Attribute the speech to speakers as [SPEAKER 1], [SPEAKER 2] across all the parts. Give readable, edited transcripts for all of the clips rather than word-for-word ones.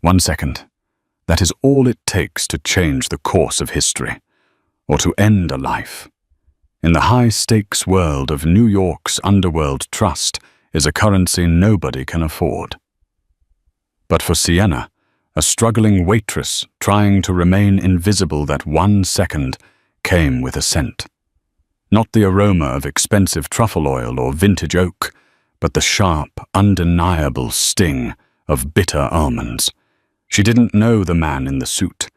[SPEAKER 1] 1 second. That is all it takes to change the course of history, or to end a life. In the high-stakes world of New York's underworld, trust is a currency nobody can afford. But for Sienna, a struggling waitress trying to remain invisible, that 1 second came with a scent. Not the aroma of expensive truffle oil or vintage oak, but the sharp, undeniable sting of bitter almonds. She didn't know the man in the suit.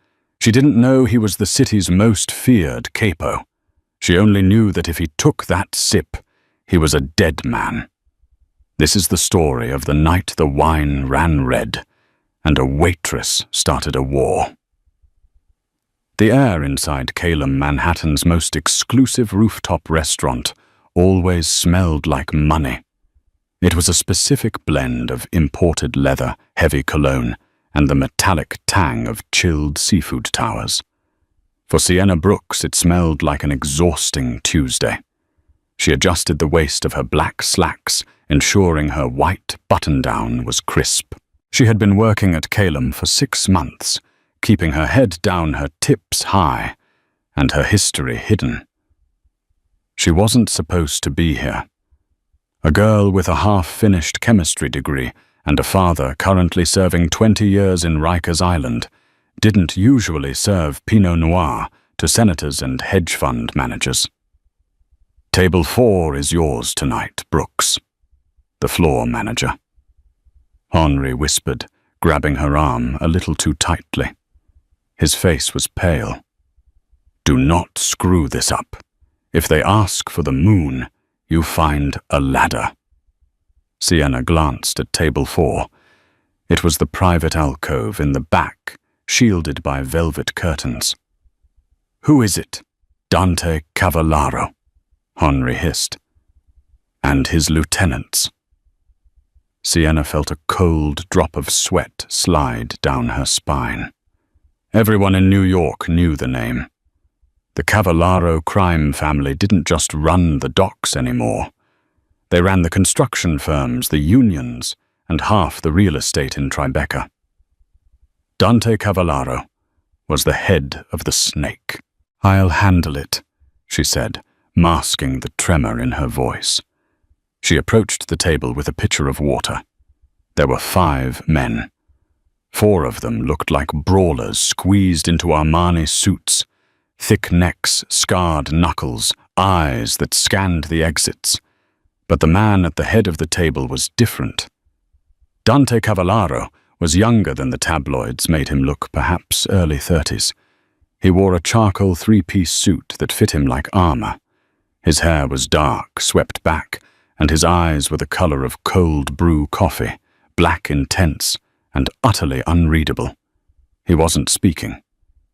[SPEAKER 1] She didn't know he was the city's most feared capo. She only knew that if he took that sip, he was a dead man. This is the story of the night the wine ran red, and a waitress started a war. The air inside Calum, Manhattan's most exclusive rooftop restaurant, always smelled like money. It was a specific blend of imported leather, heavy cologne, and the metallic tang of chilled seafood towers. For Sienna Brooks, it smelled like an exhausting Tuesday. She adjusted the waist of her black slacks, ensuring her white button-down was crisp. She had been working at Calum for 6 months, keeping her head down, her tips high, and her history hidden. She wasn't supposed to be here. A girl with a half-finished chemistry degree and a father currently serving 20 years in Rikers Island didn't usually serve Pinot Noir to senators and hedge fund managers. "Table 4 is yours tonight, Brooks," the floor manager. Henri whispered, grabbing her arm a little too tightly. His face was pale. "Do not screw this up. If they ask for the moon, you find a ladder." Sienna glanced at table 4. It was the private alcove in the back, shielded by velvet curtains. "Who is it?" "Dante Cavallaro," Henri hissed. "And his lieutenants." Sienna felt a cold drop of sweat slide down her spine. Everyone in New York knew the name. The Cavallaro crime family didn't just run the docks anymore. They ran the construction firms, the unions, and half the real estate in Tribeca. Dante Cavallaro was the head of the snake. "I'll handle it," she said, masking the tremor in her voice. She approached the table with a pitcher of water. There were 5 men. 4 of them looked like brawlers squeezed into Armani suits, thick necks, scarred knuckles, eyes that scanned the exits. But the man at the head of the table was different. Dante Cavallaro was younger than the tabloids made him look, perhaps early 30s. He wore a charcoal 3-piece suit that fit him like armor. His hair was dark, swept back, and his eyes were the color of cold brew coffee, black intense, and utterly unreadable. He wasn't speaking.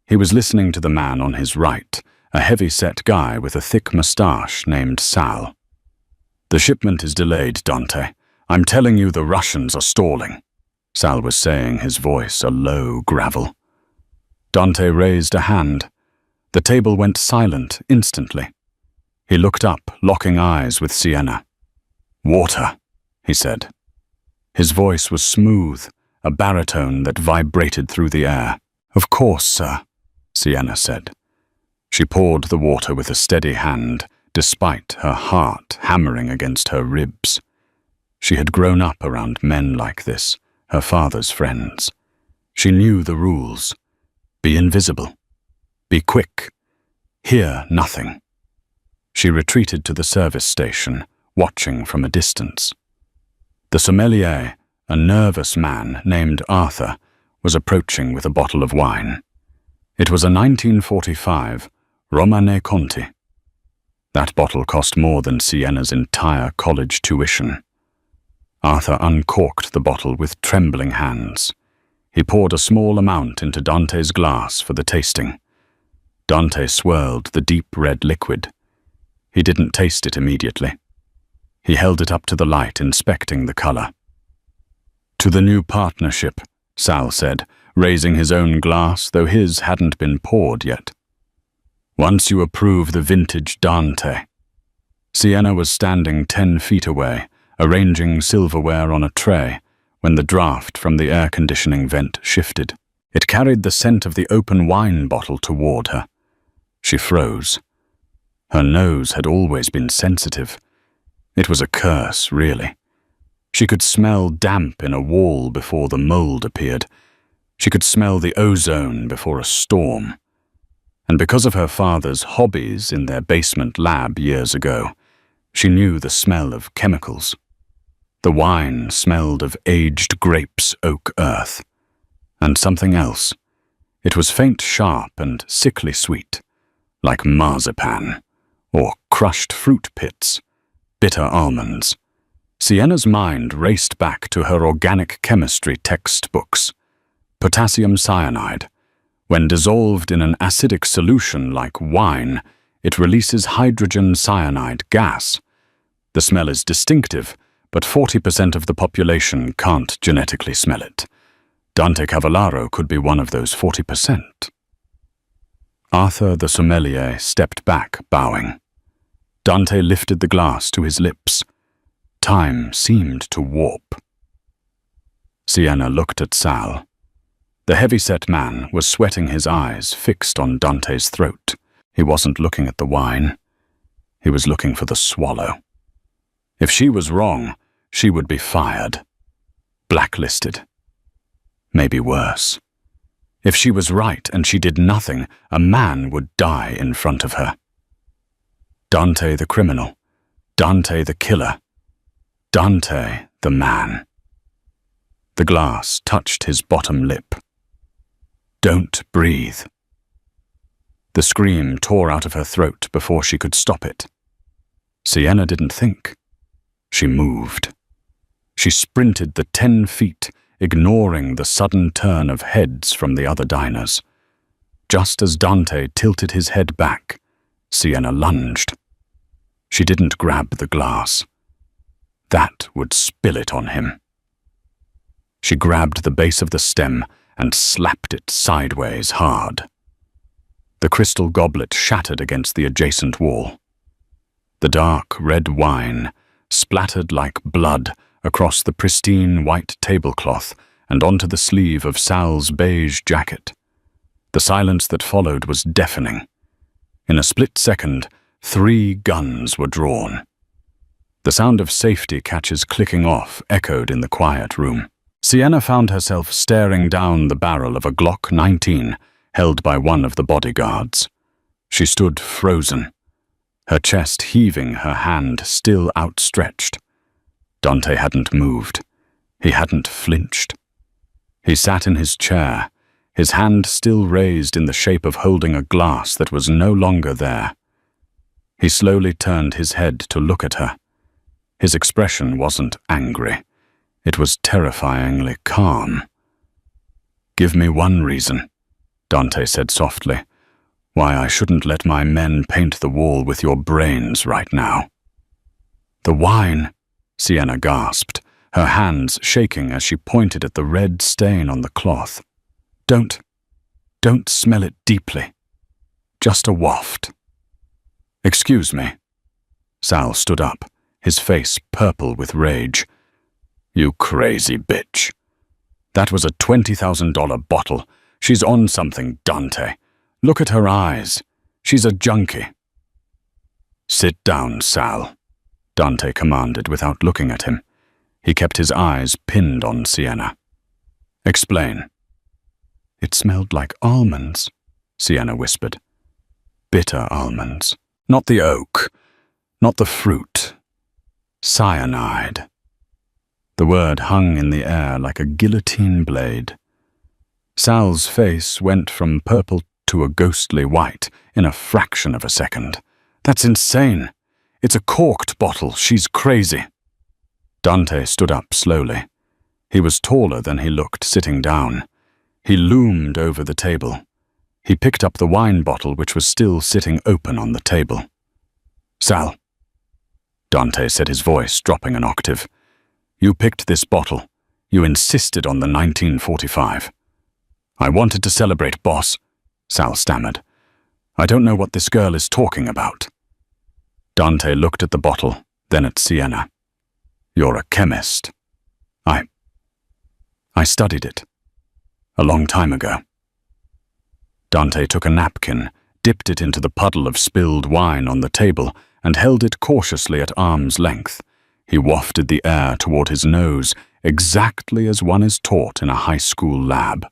[SPEAKER 1] He was listening to the man on his right, a heavy-set guy with a thick mustache named Sal. "The shipment is delayed, Dante. I'm telling you, the Russians are stalling," Sal was saying, his voice a low gravel. Dante raised a hand. The table went silent instantly. He looked up, locking eyes with Sienna. "Water," he said. His voice was smooth, a baritone that vibrated through the air. "Of course, sir," Sienna said. She poured the water with a steady hand, despite her heart hammering against her ribs. She had grown up around men like this, her father's friends. She knew the rules. Be invisible. Be quick. Hear nothing. She retreated to the service station, watching from a distance. The sommelier, a nervous man named Arthur, was approaching with a bottle of wine. It was a 1945 Romanée Conti. That bottle cost more than Sienna's entire college tuition. Arthur uncorked the bottle with trembling hands. He poured a small amount into Dante's glass for the tasting. Dante swirled the deep red liquid. He didn't taste it immediately. He held it up to the light, inspecting the color. "To the new partnership," Sal said, raising his own glass, though his hadn't been poured yet. "Once you approve the vintage Dante." Sienna was standing 10 feet away, arranging silverware on a tray, when the draft from the air conditioning vent shifted. It carried the scent of the open wine bottle toward her. She froze. Her nose had always been sensitive. It was a curse, really. She could smell damp in a wall before the mold appeared. She could smell the ozone before a storm. And because of her father's hobbies in their basement lab years ago, she knew the smell of chemicals. The wine smelled of aged grapes, oak earth. And something else. It was faint, sharp, and sickly sweet, like marzipan, or crushed fruit pits, bitter almonds. Sienna's mind raced back to her organic chemistry textbooks. Potassium cyanide. When dissolved in an acidic solution like wine, it releases hydrogen cyanide gas. The smell is distinctive, but 40% of the population can't genetically smell it. Dante Cavallaro could be one of those 40%. Arthur the sommelier stepped back, bowing. Dante lifted the glass to his lips. Time seemed to warp. Sienna looked at Sal. The heavy-set man was sweating, his eyes fixed on Dante's throat. He wasn't looking at the wine. He was looking for the swallow. If she was wrong, she would be fired. Blacklisted. Maybe worse. If she was right and she did nothing, a man would die in front of her. Dante the criminal. Dante the killer. Dante the man. The glass touched his bottom lip. Don't breathe. The scream tore out of her throat before she could stop it. Sienna didn't think. She moved. She sprinted the 10 feet, ignoring the sudden turn of heads from the other diners. Just as Dante tilted his head back, Sienna lunged. She didn't grab the glass. That would spill it on him. She grabbed the base of the stem and slapped it sideways hard. The crystal goblet shattered against the adjacent wall. The dark red wine splattered like blood across the pristine white tablecloth and onto the sleeve of Sal's beige jacket. The silence that followed was deafening. In a split second, 3 guns were drawn. The sound of safety catches clicking off echoed in the quiet room. Sienna found herself staring down the barrel of a Glock 19 held by one of the bodyguards. She stood frozen, her chest heaving, her hand still outstretched. Dante hadn't moved. He hadn't flinched. He sat in his chair, his hand still raised in the shape of holding a glass that was no longer there. He slowly turned his head to look at her. His expression wasn't angry. It was terrifyingly calm. "Give me one reason," Dante said softly, "why I shouldn't let my men paint the wall with your brains right now." "The wine," Sienna gasped, her hands shaking as she pointed at the red stain on the cloth. Don't smell it deeply. Just a waft." "Excuse me." Sal stood up, his face purple with rage. "You crazy bitch. That was a $20,000 bottle. She's on something, Dante. Look at her eyes. She's a junkie." "Sit down, Sal," Dante commanded without looking at him. He kept his eyes pinned on Sienna. "Explain." "It smelled like almonds," Sienna whispered. "Bitter almonds. Not the oak. Not the fruit. Cyanide." The word hung in the air like a guillotine blade. Sal's face went from purple to a ghostly white in a fraction of a second. "That's insane. It's a corked bottle. She's crazy." Dante stood up slowly. He was taller than he looked sitting down. He loomed over the table. He picked up the wine bottle which was still sitting open on the table. "Sal," Dante said, his voice dropping an octave. "You picked this bottle. You insisted on the 1945. "I wanted to celebrate, boss," Sal stammered. "I don't know what this girl is talking about." Dante looked at the bottle, then at Sienna. "You're a chemist." I studied it. A long time ago. Dante took a napkin, dipped it into the puddle of spilled wine on the table, and held it cautiously at arm's length. He wafted the air toward his nose, exactly as one is taught in a high school lab.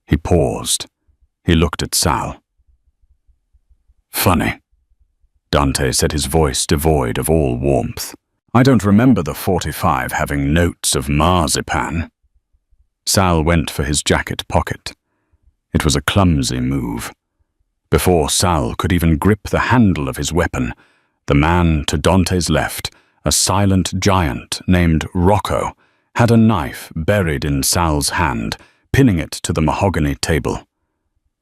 [SPEAKER 1] He paused. He looked at Sal. Funny, Dante said, his voice devoid of all warmth. I don't remember the 45 having notes of marzipan. Sal went for his jacket pocket. It was a clumsy move. Before Sal could even grip the handle of his weapon, the man to Dante's left, a silent giant named Rocco, had a knife buried in Sal's hand, pinning it to the mahogany table.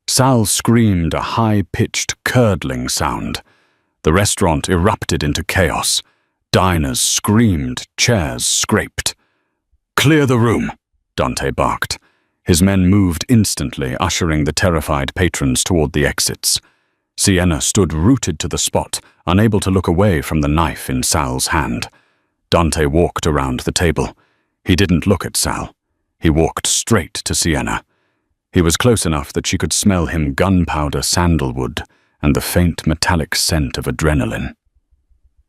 [SPEAKER 1] Sal screamed a high-pitched, curdling sound. The restaurant erupted into chaos. Diners screamed, chairs scraped. "Clear the room," Dante barked. His men moved instantly, ushering the terrified patrons toward the exits. Sienna stood rooted to the spot, unable to look away from the knife in Sal's hand. Dante walked around the table. He didn't look at Sal. He walked straight to Sienna. He was close enough that she could smell him gunpowder sandalwood and the faint metallic scent of adrenaline.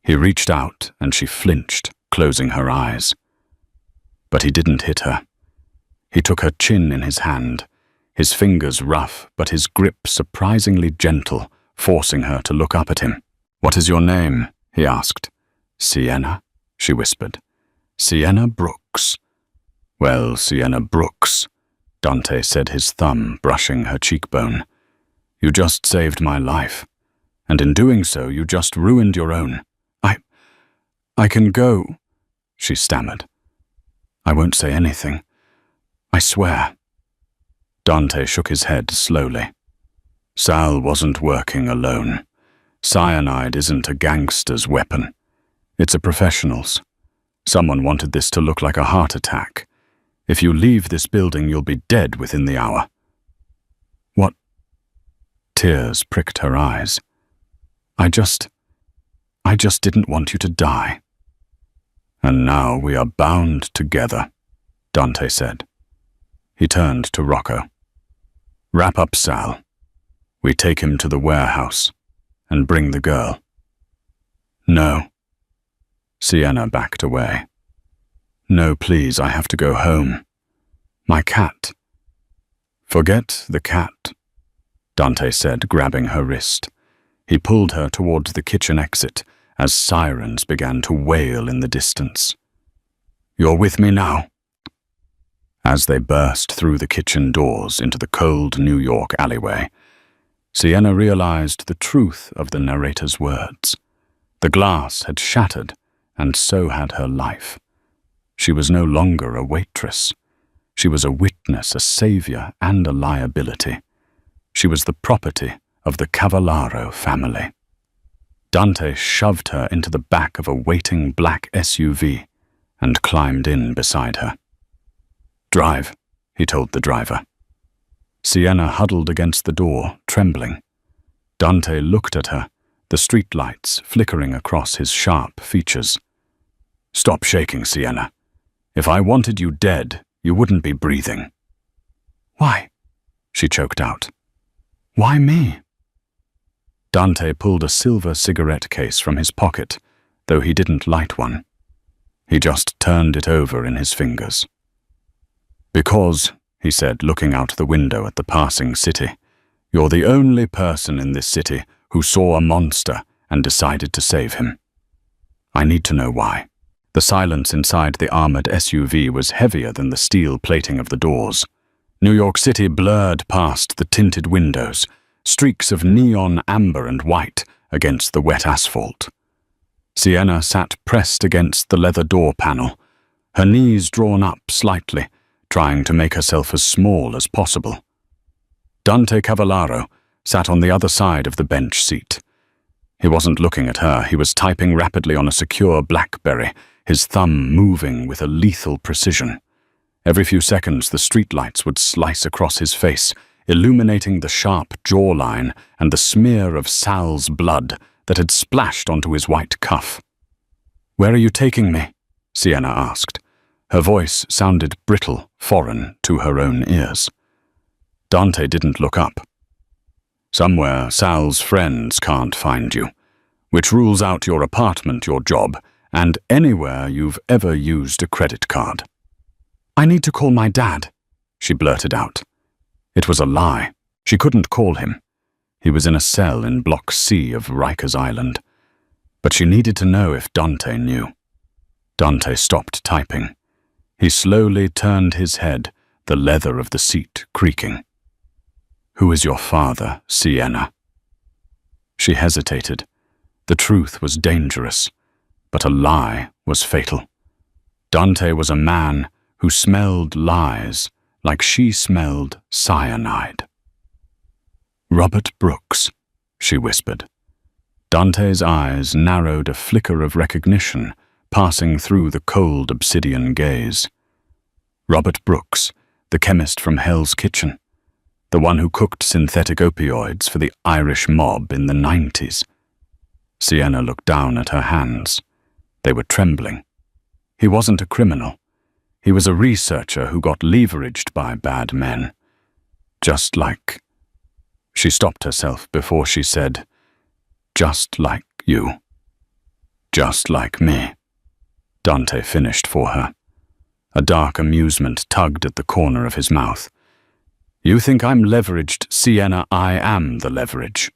[SPEAKER 1] He reached out and she flinched, closing her eyes. But he didn't hit her. He took her chin in his hand, his fingers rough but his grip surprisingly gentle, forcing her to look up at him. "What is your name?" he asked. "Sienna," she whispered. "Sienna Brooks." "Well, Sienna Brooks," Dante said, his thumb brushing her cheekbone. "You just saved my life, and in doing so you just ruined your own. I can go," she stammered. "I won't say anything. I swear." Dante shook his head slowly. Sal wasn't working alone. Cyanide isn't a gangster's weapon. It's a professional's. Someone wanted this to look like a heart attack. If you leave this building, you'll be dead within the hour. "What?" Tears pricked her eyes. I just didn't want you to die." "And now we are bound together," Dante said. He turned to Rocco. "Wrap up Sal. We take him to the warehouse and bring the girl." "No." Sienna backed away. "No, please, I have to go home. My cat." "Forget the cat," Dante said, grabbing her wrist. He pulled her towards the kitchen exit as sirens began to wail in the distance. "You're with me now." As they burst through the kitchen doors into the cold New York alleyway, Sienna realized the truth of the narrator's words. The glass had shattered, and so had her life. She was no longer a waitress. She was a witness, a savior, and a liability. She was the property of the Cavallaro family. Dante shoved her into the back of a waiting black SUV and climbed in beside her. "Drive," he told the driver. Sienna huddled against the door, trembling. Dante looked at her, the streetlights flickering across his sharp features. "Stop shaking, Sienna. If I wanted you dead, you wouldn't be breathing." "Why?" she choked out. "Why me?" Dante pulled a silver cigarette case from his pocket, though he didn't light one. He just turned it over in his fingers. "Because," he said, looking out the window at the passing city, "you're the only person in this city who saw a monster and decided to save him. I need to know why." The silence inside the armored SUV was heavier than the steel plating of the doors. New York City blurred past the tinted windows, streaks of neon amber and white against the wet asphalt. Sienna sat pressed against the leather door panel, her knees drawn up slightly, trying to make herself as small as possible. Dante Cavallaro sat on the other side of the bench seat. He wasn't looking at her. He was typing rapidly on a secure BlackBerry, his thumb moving with a lethal precision. Every few seconds, the streetlights would slice across his face, illuminating the sharp jawline and the smear of Sal's blood that had splashed onto his white cuff. "Where are you taking me?" Sienna asked. Her voice sounded brittle, foreign to her own ears. Dante didn't look up. "Somewhere Sal's friends can't find you, which rules out your apartment, your job, and anywhere you've ever used a credit card." "I need to call my dad," she blurted out. It was a lie. She couldn't call him. He was in a cell in Block C of Rikers Island. But she needed to know if Dante knew. Dante stopped typing. He slowly turned his head, the leather of the seat creaking. "Who is your father, Sienna?" She hesitated. The truth was dangerous, but a lie was fatal. Dante was a man who smelled lies like she smelled cyanide. "Robert Brooks," she whispered. Dante's eyes narrowed, a flicker of recognition passing through the cold obsidian gaze. Robert Brooks, the chemist from Hell's Kitchen, the one who cooked synthetic opioids for the Irish mob in the 90s. Sienna looked down at her hands. They were trembling. He wasn't a criminal. He was a researcher who got leveraged by bad men. Just like... She stopped herself before she said, "Just like you. Just like me." Dante finished for her. A dark amusement tugged at the corner of his mouth. "You think I'm leveraged, Sienna? I am the leverage."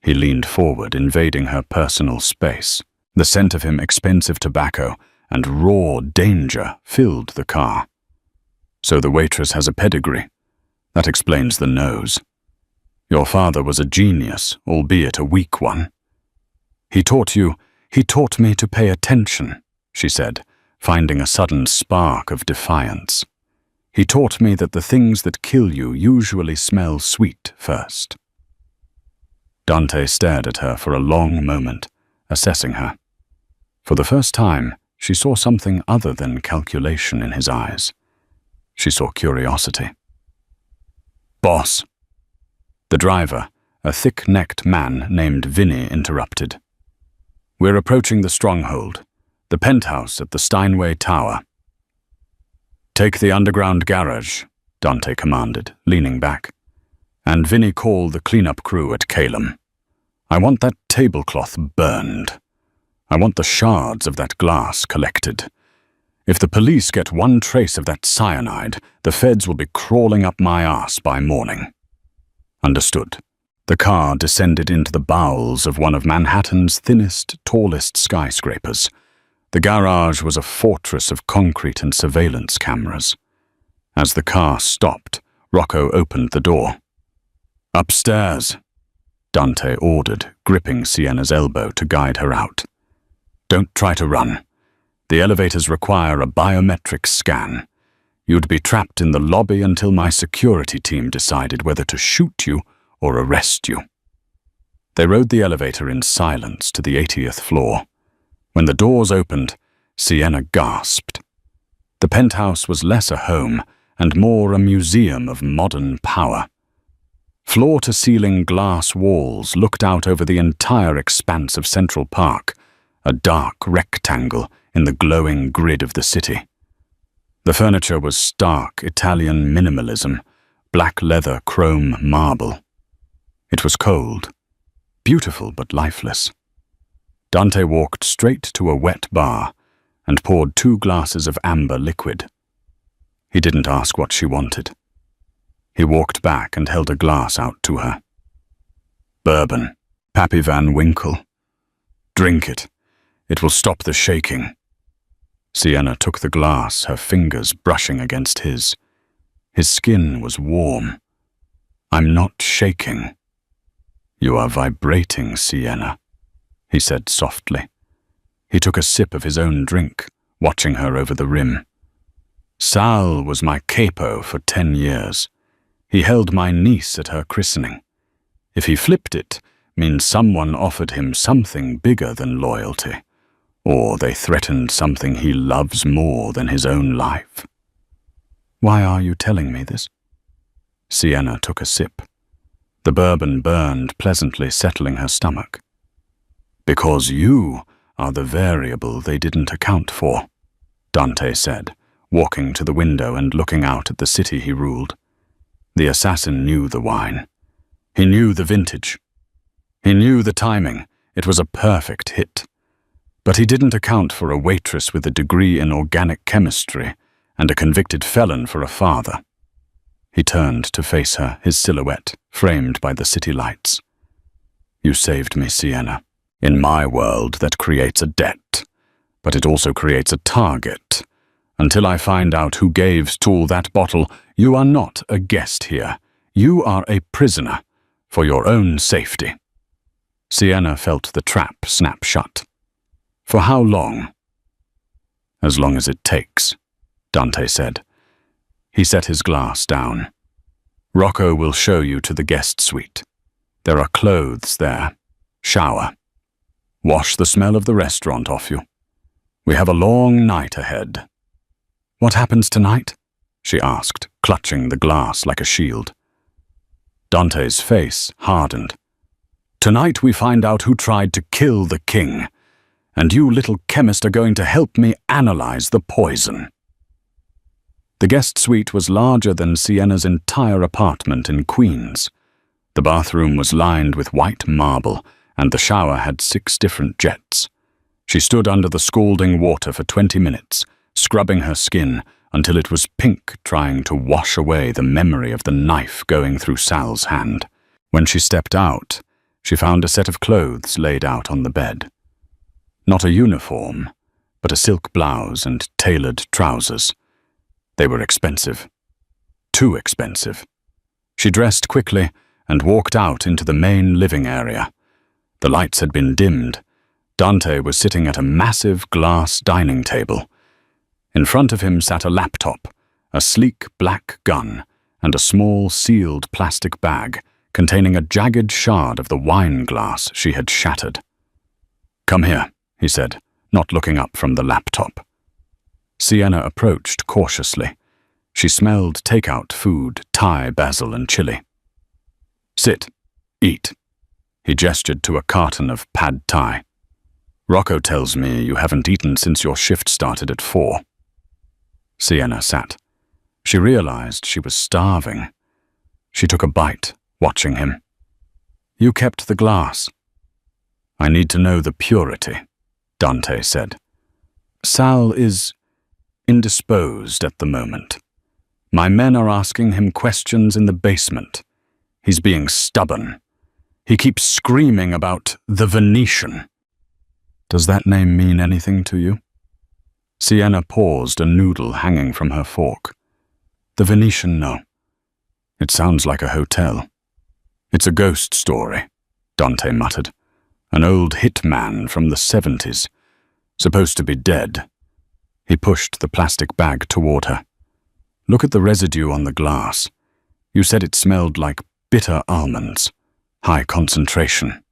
[SPEAKER 1] He leaned forward, invading her personal space. The scent of him, expensive tobacco, and raw danger filled the car. "So the waitress has a pedigree. That explains the nose. Your father was a genius, albeit a weak one. He taught me to pay attention," she said, finding a sudden spark of defiance. "He taught me that the things that kill you usually smell sweet first." Dante stared at her for a long moment, assessing her. For the first time, she saw something other than calculation in his eyes. She saw curiosity. "Boss." The driver, a thick-necked man named Vinny, interrupted. "We're approaching the stronghold, the penthouse at the Steinway Tower." "Take the underground garage," Dante commanded, leaning back. "And Vinny, call the cleanup crew at Calum. I want that tablecloth burned. I want the shards of that glass collected. If the police get one trace of that cyanide, the feds will be crawling up my ass by morning." "Understood." The car descended into the bowels of one of Manhattan's thinnest, tallest skyscrapers. The garage was a fortress of concrete and surveillance cameras. As the car stopped, Rocco opened the door. "Upstairs," Dante ordered, gripping Sienna's elbow to guide her out. "Don't try to run. The elevators require a biometric scan. You'd be trapped in the lobby until my security team decided whether to shoot you or arrest you." They rode the elevator in silence to the 80th floor. When the doors opened, Sienna gasped. The penthouse was less a home and more a museum of modern power. Floor-to-ceiling glass walls looked out over the entire expanse of Central Park, a dark rectangle in the glowing grid of the city. The furniture was stark Italian minimalism, black leather, chrome marble. It was cold, beautiful but lifeless. Dante walked straight to a wet bar and poured 2 glasses of amber liquid. He didn't ask what she wanted. He walked back and held a glass out to her. "Bourbon, Pappy Van Winkle. Drink it. It will stop the shaking." Sienna took the glass, her fingers brushing against his. His skin was warm. "I'm not shaking." "You are vibrating, Sienna," he said softly. He took a sip of his own drink, watching her over the rim. "Sal was my capo for 10 years. He held my niece at her christening. If he flipped it, means someone offered him something bigger than loyalty. Or they threatened something he loves more than his own life." "Why are you telling me this?" Sienna took a sip. The bourbon burned pleasantly, settling her stomach. "Because you are the variable they didn't account for," Dante said, walking to the window and looking out at the city he ruled. The assassin knew the wine. He knew the vintage. He knew the timing. It was a perfect hit. But he didn't account for a waitress with a degree in organic chemistry and a convicted felon for a father. He turned to face her, his silhouette framed by the city lights. "You saved me, Sienna. In my world, that creates a debt, but it also creates a target. Until I find out who gave Stool that bottle, you are not a guest here. You are a prisoner, for your own safety." Sienna felt the trap snap shut. "For how long?" "As long as it takes," Dante said. He set his glass down. "Rocco will show you to the guest suite. There are clothes there. Shower. Wash the smell of the restaurant off you. We have a long night ahead." "What happens tonight?" she asked, clutching the glass like a shield. Dante's face hardened. "Tonight we find out who tried to kill the king, and you little chemist are going to help me analyze the poison." The guest suite was larger than Sienna's entire apartment in Queens. The bathroom was lined with white marble, and the shower had 6 different jets. She stood under the scalding water for 20 minutes, scrubbing her skin until it was pink, trying to wash away the memory of the knife going through Sal's hand. When she stepped out, she found a set of clothes laid out on the bed. Not a uniform, but a silk blouse and tailored trousers. They were expensive. Too expensive. She dressed quickly and walked out into the main living area. The lights had been dimmed. Dante was sitting at a massive glass dining table. In front of him sat a laptop, a sleek black gun, and a small sealed plastic bag containing a jagged shard of the wine glass she had shattered. "Come here," he said, not looking up from the laptop. Sienna approached cautiously. She smelled takeout food, Thai, basil, and chili. "Sit. Eat." He gestured to a carton of pad Thai. "Rocco tells me you haven't eaten since your shift started at 4. Sienna sat. She realized she was starving. She took a bite, watching him. "You kept the glass." "I need to know the purity," Dante said. "Sal is indisposed at the moment. My men are asking him questions in the basement. He's being stubborn. He keeps screaming about the Venetian." "Does that name mean anything to you?" Sienna paused, a noodle hanging from her fork. "The Venetian, no. It sounds like a hotel." "It's a ghost story," Dante muttered. "An old hitman from the 70s. Supposed to be dead." He pushed the plastic bag toward her. "Look at the residue on the glass. You said it smelled like bitter almonds. High concentration."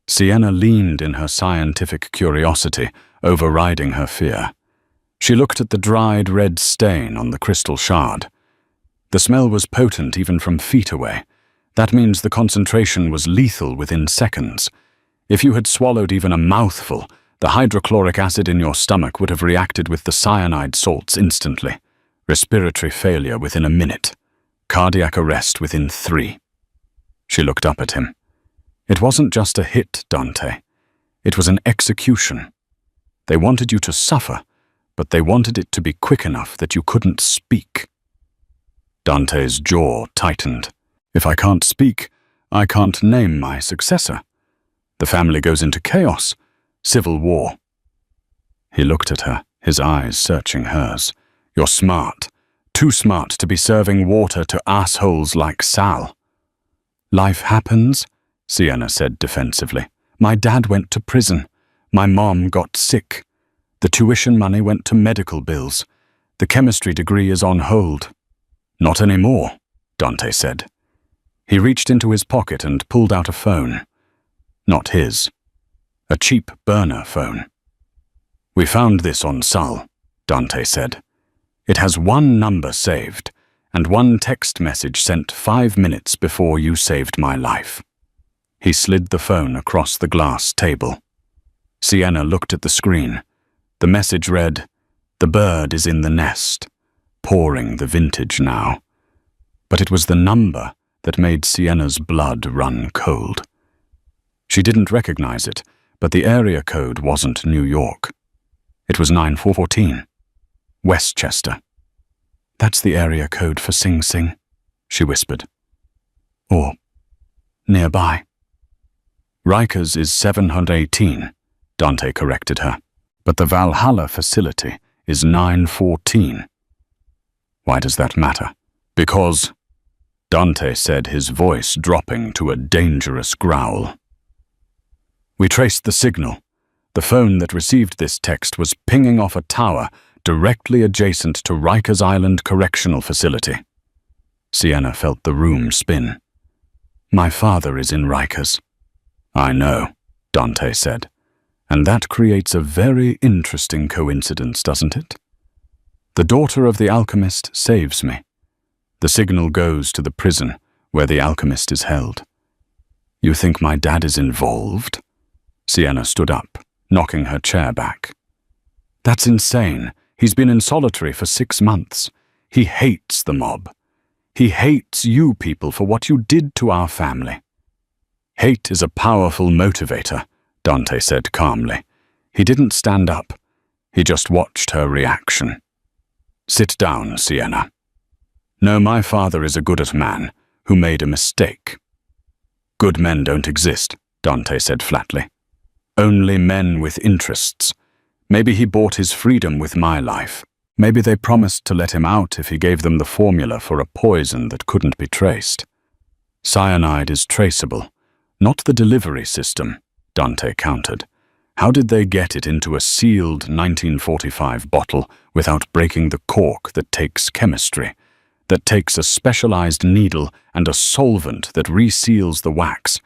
[SPEAKER 1] Sienna leaned in her scientific curiosity, overriding her fear. She looked at the dried red stain on the crystal shard. The smell was potent even from feet away. That means the concentration was lethal within seconds. If you had swallowed even a mouthful, the hydrochloric acid in your stomach would have reacted with the cyanide salts instantly. Respiratory failure within a minute. Cardiac arrest within 3. She looked up at him. "It wasn't just a hit, Dante. It was an execution. They wanted you to suffer, but they wanted it to be quick enough that you couldn't speak." Dante's jaw tightened. "If I can't speak, I can't name my successor. The family goes into chaos. Civil war." He looked at her, his eyes searching hers. "You're smart. Too smart to be serving water to assholes like Sal." "Life happens," Sienna said defensively. "My dad went to prison. My mom got sick. The tuition money went to medical bills. The chemistry degree is on hold." "Not anymore," Dante said. He reached into his pocket and pulled out a phone. Not his. A cheap burner phone. "We found this on Sal," Dante said. "It has 1 number saved, and 1 text message sent 5 minutes before you saved my life." He slid the phone across the glass table. Sienna looked at the screen. The message read, The bird is in the nest, pouring the vintage now. But it was the number that made Sienna's blood run cold. She didn't recognize it, but the area code wasn't New York. It was 9414, Westchester. That's the area code for Sing Sing, she whispered. Or nearby. Rikers is 718, Dante corrected her, but the Valhalla facility is 914. Why does that matter? Because, Dante said, his voice dropping to a dangerous growl. We traced the signal. The phone that received this text was pinging off a tower directly adjacent to Rikers Island Correctional Facility. Sienna felt the room spin. My father is in Rikers. I know, Dante said, and that creates a very interesting coincidence, doesn't it? The daughter of the alchemist saves me. The signal goes to the prison where the alchemist is held. You think my dad is involved? Sienna stood up, knocking her chair back. That's insane. He's been in solitary for 6 months. He hates the mob. He hates you people for what you did to our family. Hate is a powerful motivator, Dante said calmly. He didn't stand up. He just watched her reaction. Sit down, Sienna. No, my father is a good man who made a mistake. Good men don't exist, Dante said flatly. Only men with interests. Maybe he bought his freedom with my life. Maybe they promised to let him out if he gave them the formula for a poison that couldn't be traced. Cyanide is traceable, not the delivery system, Dante countered. How did they get it into a sealed 1945 bottle without breaking the cork that takes chemistry, that takes a specialized needle and a solvent that reseals the wax?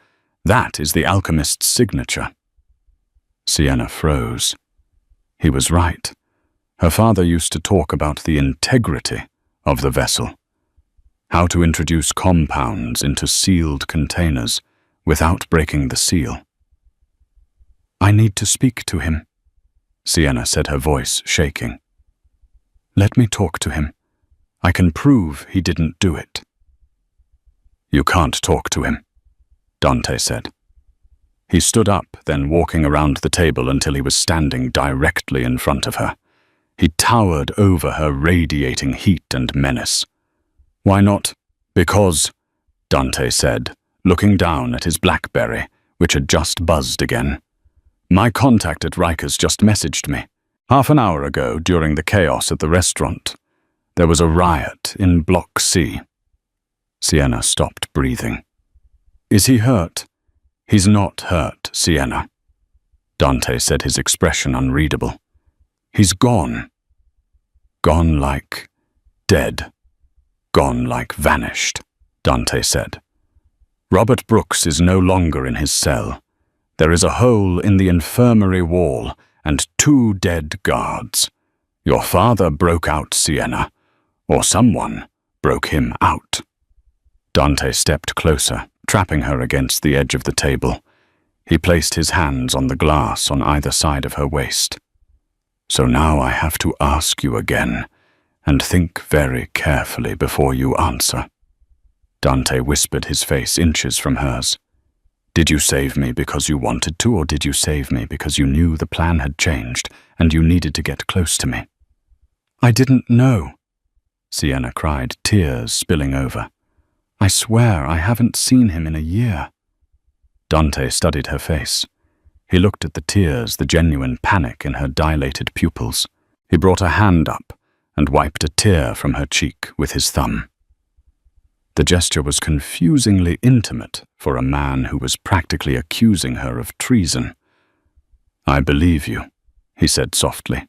[SPEAKER 1] That is the alchemist's signature. Sienna froze. He was right. Her father used to talk about the integrity of the vessel, how to introduce compounds into sealed containers without breaking the seal. I need to speak to him, Sienna said, her voice shaking. Let me talk to him. I can prove he didn't do it. You can't talk to him, Dante said. He stood up, then walking around the table until he was standing directly in front of her. He towered over her, radiating heat and menace. Why not? Because, Dante said, looking down at his BlackBerry, which had just buzzed again. My contact at Rikers just messaged me. Half an hour ago, during the chaos at the restaurant, there was a riot in Block C. Sienna stopped breathing. Is he hurt? He's not hurt, Sienna. Dante said, his expression unreadable. He's gone. Gone like dead. Gone like vanished, Dante said. Robert Brooks is no longer in his cell. There is a hole in the infirmary wall and 2 dead guards. Your father broke out, Sienna, or someone broke him out. Dante stepped closer, trapping her against the edge of the table. He placed his hands on the glass on either side of her waist. So now I have to ask you again, and think very carefully before you answer. Dante whispered, his face inches from hers. Did you save me because you wanted to, or did you save me because you knew the plan had changed and you needed to get close to me? I didn't know, Sienna cried, tears spilling over. I swear I haven't seen him in a year. Dante studied her face. He looked at the tears, the genuine panic in her dilated pupils. He brought a hand up and wiped a tear from her cheek with his thumb. The gesture was confusingly intimate for a man who was practically accusing her of treason. I believe you, he said softly,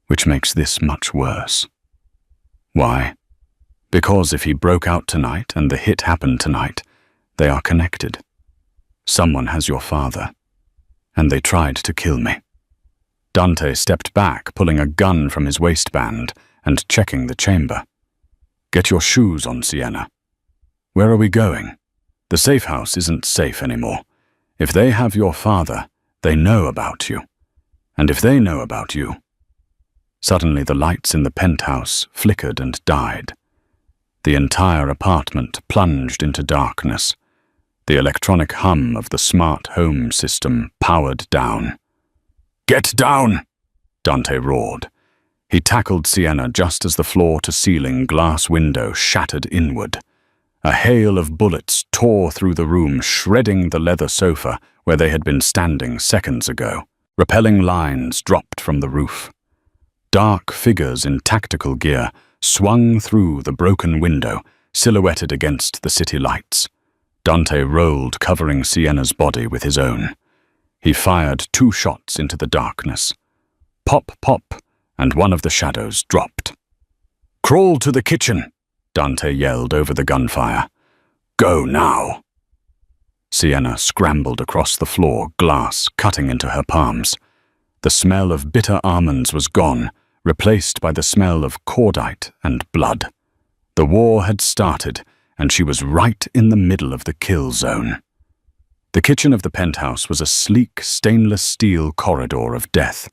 [SPEAKER 1] which makes this much worse. Why? Because if he broke out tonight and the hit happened tonight, they are connected. Someone has your father, and they tried to kill me. Dante stepped back, pulling a gun from his waistband and checking the chamber. Get your shoes on, Sienna. Where are we going? The safe house isn't safe anymore. If they have your father, they know about you. And if they know about you... Suddenly the lights in the penthouse flickered and died. The entire apartment plunged into darkness. The electronic hum of the smart home system powered down. "Get down!" Dante roared. He tackled Sienna just as the floor-to-ceiling glass window shattered inward. A hail of bullets tore through the room, shredding the leather sofa where they had been standing seconds ago. Repelling lines dropped from the roof. Dark figures in tactical gear swung through the broken window, silhouetted against the city lights. Dante rolled, covering Sienna's body with his own. He fired 2 shots into the darkness. Pop, pop, and one of the shadows dropped. "Crawl to the kitchen!" Dante yelled over the gunfire. "Go now!" Sienna scrambled across the floor, glass cutting into her palms. The smell of bitter almonds was gone, replaced by the smell of cordite and blood. The war had started, and she was right in the middle of the kill zone. The kitchen of the penthouse was a sleek, stainless steel corridor of death.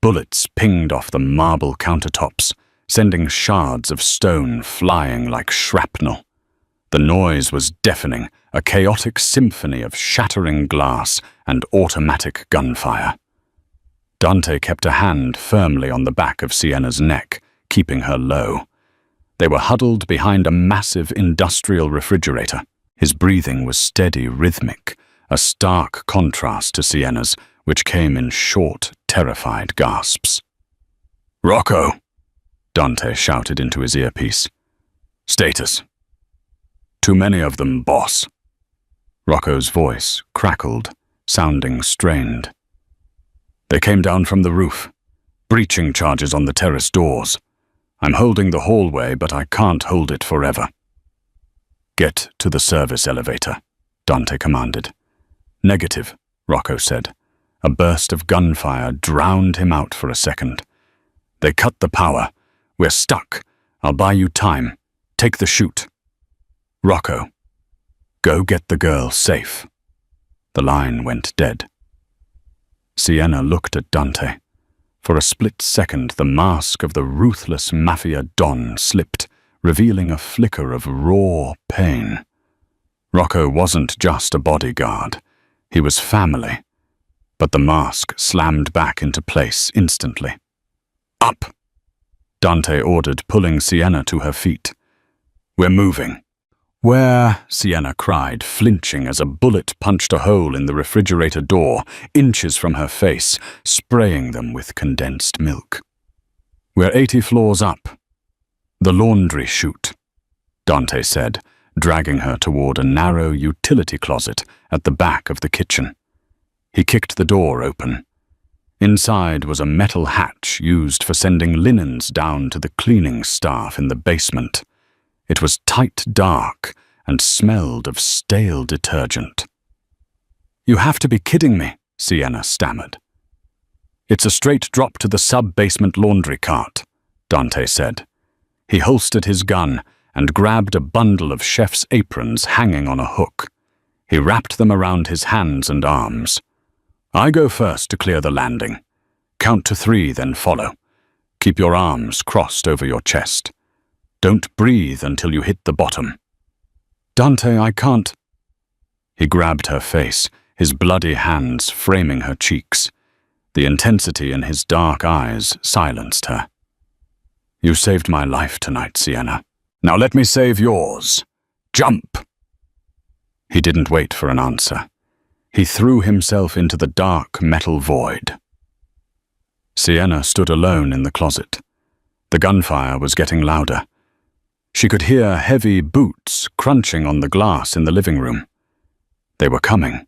[SPEAKER 1] Bullets pinged off the marble countertops, sending shards of stone flying like shrapnel. The noise was deafening, a chaotic symphony of shattering glass and automatic gunfire. Dante kept a hand firmly on the back of Sienna's neck, keeping her low. They were huddled behind a massive industrial refrigerator. His breathing was steady, rhythmic, a stark contrast to Sienna's, which came in short, terrified gasps. "Rocco!" Dante shouted into his earpiece. "Status." "Too many of them, boss." Rocco's voice crackled, sounding strained. "They came down from the roof. Breaching charges on the terrace doors. I'm holding the hallway, but I can't hold it forever." "Get to the service elevator," Dante commanded. "Negative," Rocco said. A burst of gunfire drowned him out for a second. "They cut the power. We're stuck. I'll buy you time. Take the chute." "Rocco, go get the girl safe." The line went dead. Sienna looked at Dante. For a split second, the mask of the ruthless Mafia Don slipped, revealing a flicker of raw pain. Rocco wasn't just a bodyguard. He was family. But the mask slammed back into place instantly. "Up!" Dante ordered, pulling Sienna to her feet. "We're moving." "Where?" Sienna cried, flinching as a bullet punched a hole in the refrigerator door, inches from her face, spraying them with condensed milk. "We're 80 floors up. The laundry chute," Dante said, dragging her toward a narrow utility closet at the back of the kitchen. He kicked the door open. Inside was a metal hatch used for sending linens down to the cleaning staff in the basement. It was tight dark and smelled of stale detergent. "You have to be kidding me," Sienna stammered. "It's a straight drop to the sub-basement laundry cart," Dante said. He holstered his gun and grabbed a bundle of chef's aprons hanging on a hook. He wrapped them around his hands and arms. "I go first to clear the landing. Count to 3, then follow. Keep your arms crossed over your chest. Don't breathe until you hit the bottom." "Dante, I can't." He grabbed her face, his bloody hands framing her cheeks. The intensity in his dark eyes silenced her. "You saved my life tonight, Sienna. Now let me save yours. Jump!" He didn't wait for an answer. He threw himself into the dark metal void. Sienna stood alone in the closet. The gunfire was getting louder. She could hear heavy boots crunching on the glass in the living room. They were coming.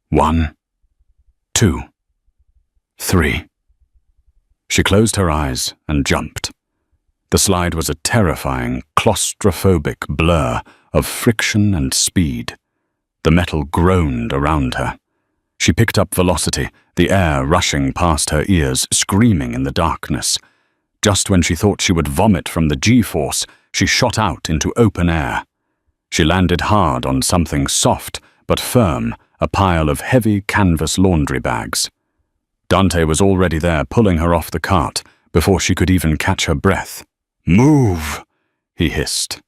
[SPEAKER 1] 1, 2, 3. She closed her eyes and jumped. The slide was a terrifying, claustrophobic blur of friction and speed. The metal groaned around her. She picked up velocity, the air rushing past her ears, screaming in the darkness. Just when she thought she would vomit from the G-force, she shot out into open air. She landed hard on something soft but firm, a pile of heavy canvas laundry bags. Dante was already there, pulling her off the cart, before she could even catch her breath. "Move!" he hissed.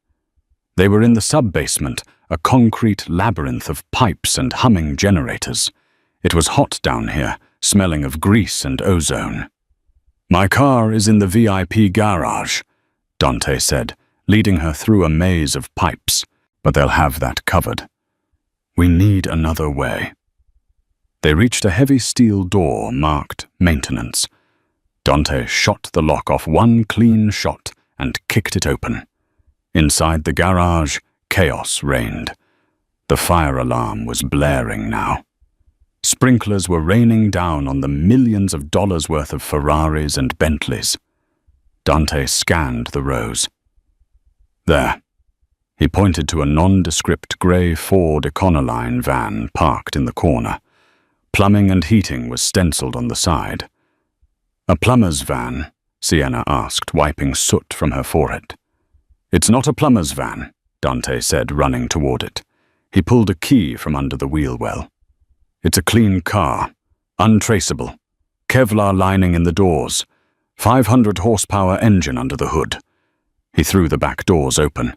[SPEAKER 1] They were in the sub-basement, a concrete labyrinth of pipes and humming generators. It was hot down here, smelling of grease and ozone. "My car is in the VIP garage," Dante said, leading her through a maze of pipes, "but they'll have that covered. We need another way." They reached a heavy steel door marked Maintenance. Dante shot the lock off one clean shot and kicked it open. Inside the garage, chaos reigned. The fire alarm was blaring now. Sprinklers were raining down on the millions of dollars worth of Ferraris and Bentleys. Dante scanned the rows. There. He pointed to a nondescript grey Ford Econoline van parked in the corner. Plumbing and heating was stenciled on the side. "A plumber's van?" Sienna asked, wiping soot from her forehead. "It's not a plumber's van," Dante said, running toward it. He pulled a key from under the wheel well. "It's a clean car, untraceable, Kevlar lining in the doors, 500 horsepower engine under the hood." He threw the back doors open.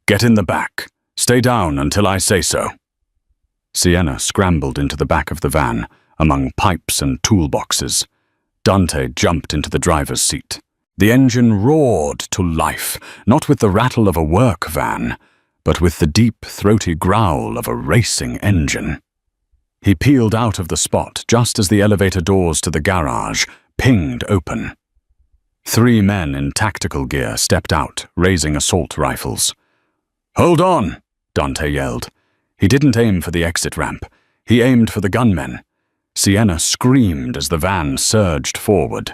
[SPEAKER 1] "Get in the back. Stay down until I say so." Sienna scrambled into the back of the van, among pipes and toolboxes. Dante jumped into the driver's seat. The engine roared to life, not with the rattle of a work van, but with the deep, throaty growl of a racing engine. He peeled out of the spot just as the elevator doors to the garage pinged open. 3 men in tactical gear stepped out, raising assault rifles. "Hold on!" Dante yelled. He didn't aim for the exit ramp. He aimed for the gunmen. Sienna screamed as the van surged forward.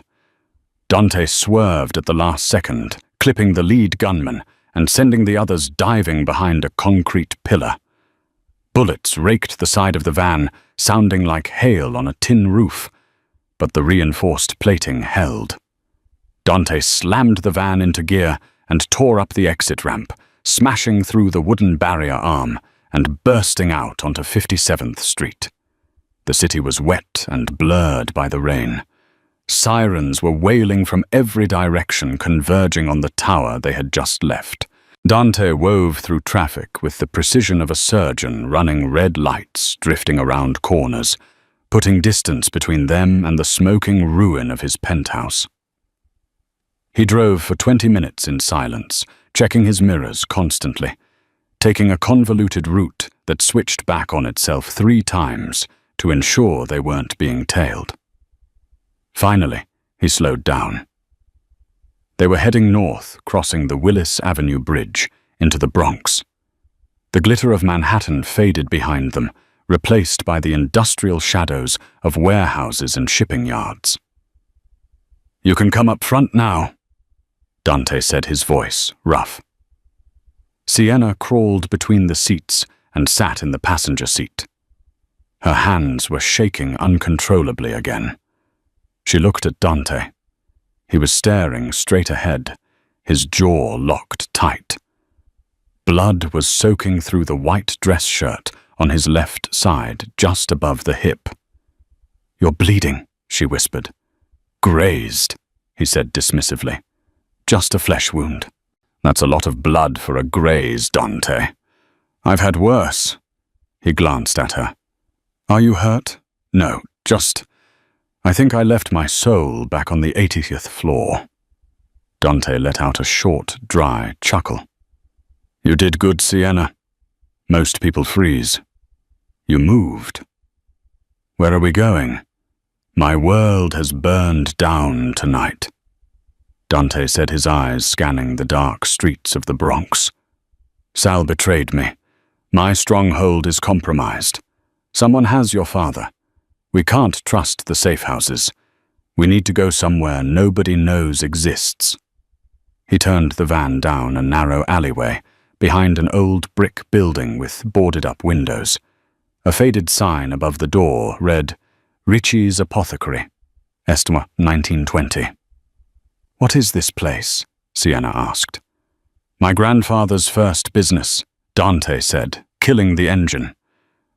[SPEAKER 1] Dante swerved at the last second, clipping the lead gunman and sending the others diving behind a concrete pillar. Bullets raked the side of the van, sounding like hail on a tin roof, but the reinforced plating held. Dante slammed the van into gear and tore up the exit ramp, smashing through the wooden barrier arm and bursting out onto 57th Street. The city was wet and blurred by the rain. Sirens were wailing from every direction, converging on the tower they had just left. Dante wove through traffic with the precision of a surgeon running red lights drifting around corners, putting distance between them and the smoking ruin of his penthouse. He drove for 20 minutes in silence, checking his mirrors constantly, taking a convoluted route that switched back on itself 3 times to ensure they weren't being tailed. Finally, he slowed down. They were heading north, crossing the Willis Avenue Bridge, into the Bronx. The glitter of Manhattan faded behind them, replaced by the industrial shadows of warehouses and shipping yards. "You can come up front now," Dante said, his voice rough. Sienna crawled between the seats and sat in the passenger seat. Her hands were shaking uncontrollably again. She looked at Dante. He was staring straight ahead, his jaw locked tight. Blood was soaking through the white dress shirt on his left side, just above the hip. "You're bleeding," she whispered. "Grazed," he said dismissively. "Just a flesh wound." "That's a lot of blood for a graze, Dante. I've had worse." He glanced at her. "Are you hurt?" "No, just... I think I left my soul back on the 80th floor. Dante let out a short, dry chuckle. "You did good, Sienna. Most people freeze. You moved." "Where are we going?" "My world has burned down tonight," Dante said, his eyes scanning the dark streets of the Bronx. "Sal betrayed me. My stronghold is compromised. Someone has your father. We can't trust the safe houses. We need to go somewhere nobody knows exists." He turned the van down a narrow alleyway, behind an old brick building with boarded-up windows. A faded sign above the door read, "Ritchie's Apothecary, Estima 1920. "What is this place?" Sienna asked. "My grandfather's first business," Dante said, killing the engine.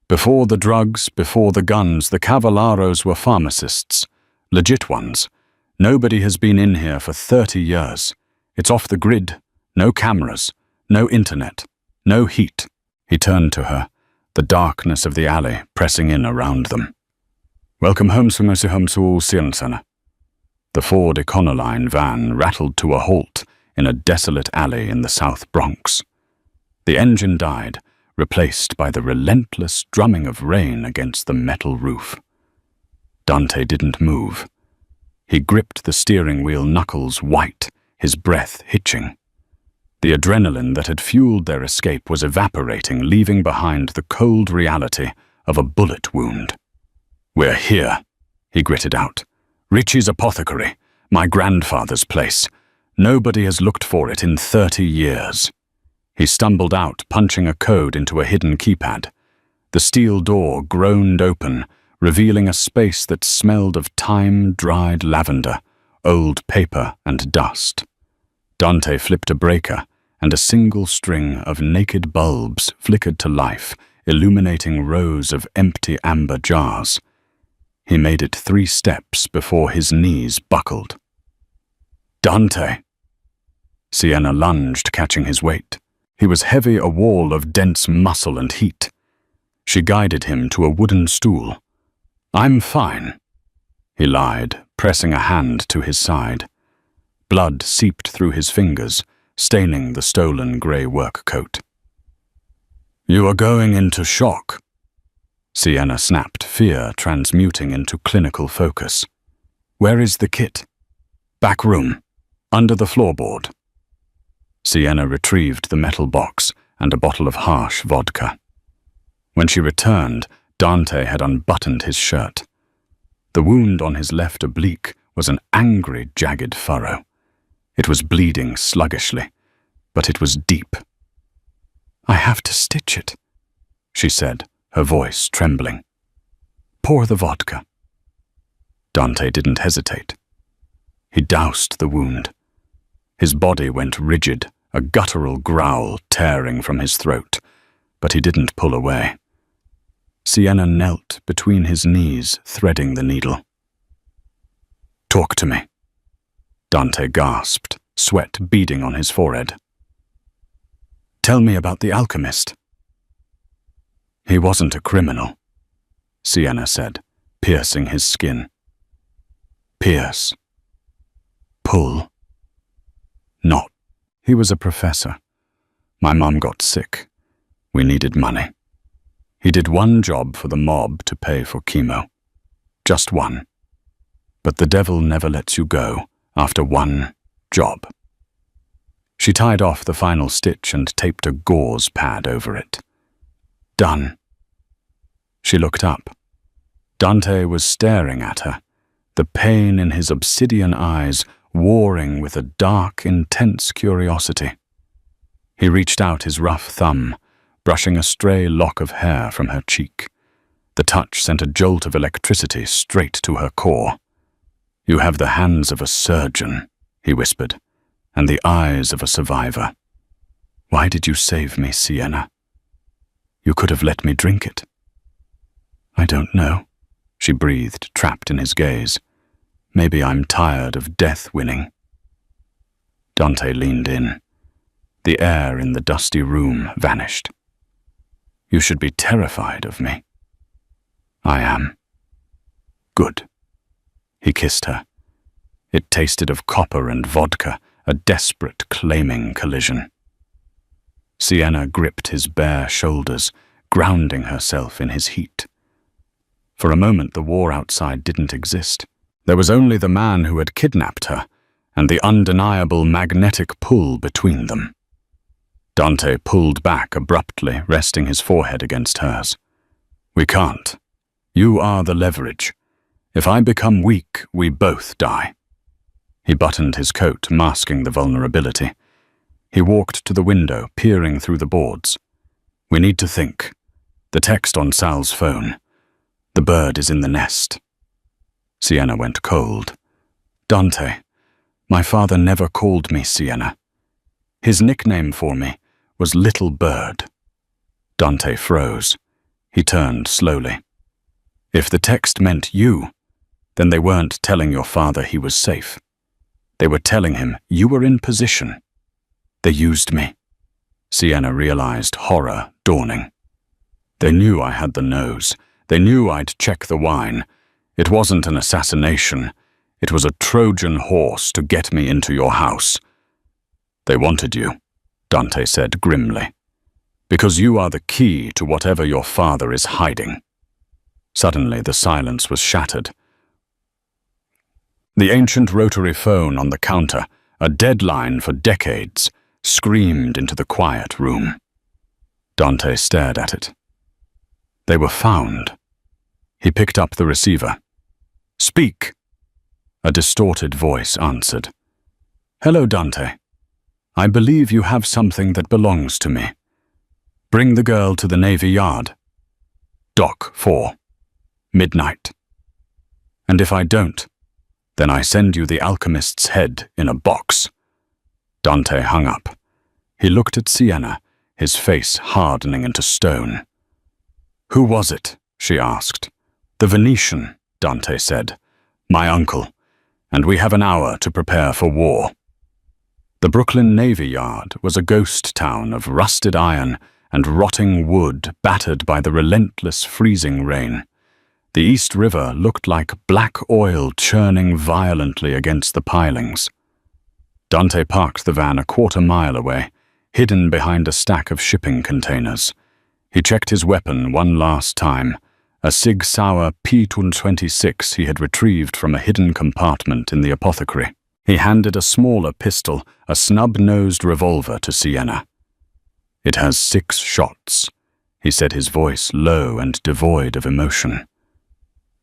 [SPEAKER 1] "Before the drugs, before the guns, the Cavalaros were pharmacists, legit ones. Nobody has been in here for 30 years. It's off the grid. No cameras. No internet. No heat. He turned to her, the darkness of the alley pressing in around them. Welcome home, Cyanide. The Ford Econoline van rattled to a halt in a desolate alley in the South Bronx. The engine died, replaced by the relentless drumming of rain against the metal roof. Dante didn't move. He gripped the steering wheel knuckles white, his breath hitching. The adrenaline that had fueled their escape was evaporating, leaving behind the cold reality of a bullet wound. "We're here," he gritted out. "Richie's apothecary, my grandfather's place. Nobody has looked for it in 30 years. He stumbled out, punching a code into a hidden keypad. The steel door groaned open, revealing a space that smelled of time-dried lavender, old paper and dust. Dante flipped a breaker, and a single string of naked bulbs flickered to life, illuminating rows of empty amber jars. He made it 3 steps before his knees buckled. "Dante!" Sienna lunged, catching his weight. He was heavy, a wall of dense muscle and heat. She guided him to a wooden stool. "I'm fine," he lied, pressing a hand to his side. Blood seeped through his fingers, staining the stolen grey work coat. "You are going into shock," Sienna snapped, fear transmuting into clinical focus. "Where is the kit?" "Back room, under the floorboard." Sienna retrieved the metal box and a bottle of harsh vodka. When she returned, Dante had unbuttoned his shirt. The wound on his left oblique was an angry, jagged furrow. It was bleeding sluggishly, but it was deep. "I have to stitch it," she said, her voice trembling. "Pour the vodka." Dante didn't hesitate. He doused the wound. His body went rigid, a guttural growl tearing from his throat, but he didn't pull away. Sienna knelt between his knees, threading the needle. "Talk to me," Dante gasped, sweat beading on his forehead. "Tell me about the alchemist." "He wasn't a criminal," Sienna said, piercing his skin. "Pierce. Pull. Not. He was a professor. My mum got sick. We needed money. He did one job for the mob to pay for chemo. Just one. But the devil never lets you go after one job." She tied off the final stitch and taped a gauze pad over it. "Done." She looked up. Dante was staring at her, the pain in his obsidian eyes warring with a dark, intense curiosity. He reached out his rough thumb, brushing a stray lock of hair from her cheek. The touch sent a jolt of electricity straight to her core. "You have the hands of a surgeon," he whispered, "and the eyes of a survivor. Why did you save me, Sienna? You could have let me drink it." "I don't know," she breathed, trapped in his gaze. "Maybe I'm tired of death winning." Dante leaned in. The air in the dusty room vanished. "You should be terrified of me." "I am." "Good." He kissed her. It tasted of copper and vodka, a desperate, claiming collision. Sienna gripped his bare shoulders, grounding herself in his heat. For a moment, the war outside didn't exist. There was only the man who had kidnapped her, and the undeniable magnetic pull between them. Dante pulled back abruptly, resting his forehead against hers. "We can't. You are the leverage. If I become weak, we both die." He buttoned his coat, masking the vulnerability. He walked to the window, peering through the boards. "We need to think. The text on Sal's phone. The bird is in the nest." Sienna went cold. "Dante, my father never called me Sienna. His nickname for me was Little Bird." Dante froze. He turned slowly. "If the text meant you, Then they weren't telling your father he was safe. They were telling him you were in position. They used me. Sienna realized horror dawning. They knew I had the nose. They knew I'd check the wine. It wasn't an assassination. It was a Trojan horse to get me into your house. They wanted you, Dante said grimly, because you are the key to whatever your father is hiding. Suddenly, the silence was shattered. The ancient rotary phone on the counter, a deadline for decades, screamed into the quiet room. Dante stared at it. They were found. He picked up the receiver. "Speak!" A distorted voice answered. "Hello, Dante. I believe you have something that belongs to me. Bring the girl to the Navy Yard. Dock 4. Midnight. And if I don't, then I send you the alchemist's head in a box." Dante hung up. He looked at Sienna, his face hardening into stone. "Who was it?" she asked. "The Venetian," Dante said. "My uncle. And we have an hour to prepare for war." The Brooklyn Navy Yard was a ghost town of rusted iron and rotting wood battered by the relentless freezing rain. The East River looked like black oil churning violently against the pilings. Dante parked the van a quarter-mile away, hidden behind a stack of shipping containers. He checked his weapon one last time, a Sig Sauer P-26 he had retrieved from a hidden compartment in the apothecary. He handed a smaller pistol, a snub-nosed revolver, to Sienna. "It has 6 shots," he said, his voice low and devoid of emotion.